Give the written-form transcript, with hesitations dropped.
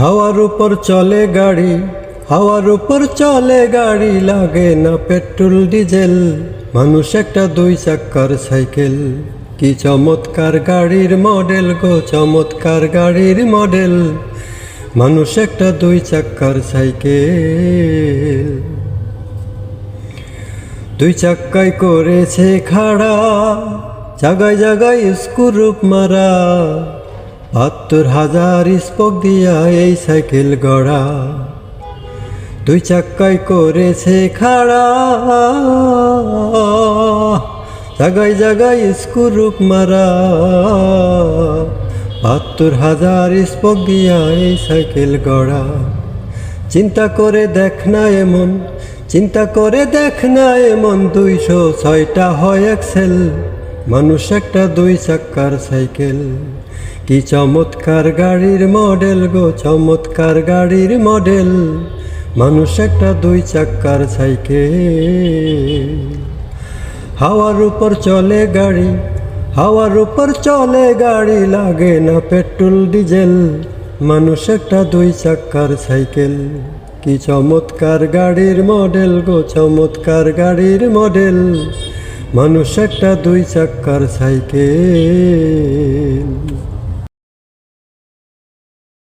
হাওয়ার উপর চলে গাড়ি, হাওয়ার উপর চলে গাড়ি, লাগে না পেট্রোল ডিজেল। মানুষ একটা দুই চাক্কার সাইকেল, কি চমৎকার গাড়ির মডেল গো, চমৎকার গাড়ির মডেল। মানুষ একটা দুই চাক্কার সাইকেল, দুই চাক্কায় করেছে খাড়া, জাগায় জাগায় স্ক্রুপ মারা। ৭২,০০০ স্পোক দিয়া এই সাইকেল গড়া, দুই চাক্কায় করেছে খাড়া, জাগায় জাগায় স্ক্রুপ মারা। ৭২,০০০ স্পোক দিয়া এই সাইকেল গড়া। চিন্তা করে দেখ না এমন, চিন্তা করে দেখ না এমন, ২০৬টা হয় এক্সেল। মানুষ একটা দুই চাক্কার সাইকেল, কি চমৎকার গাড়ির মডেল গো, চমৎকার গাড়ির মডেল। মানুষ একটা দুই চাক্কার সাইকেল। হাওয়ার উপর চলে গাড়ি, হাওয়ার উপর চলে গাড়ি, লাগে না পেট্রোল ডিজেল। মানুষ একটা দুই চাক্কার সাইকেল, কি চমৎকার গাড়ির মডেল গো, চমৎকার গাড়ির মডেল। মানুষ একটা দুই চাক্কার সাইকেল।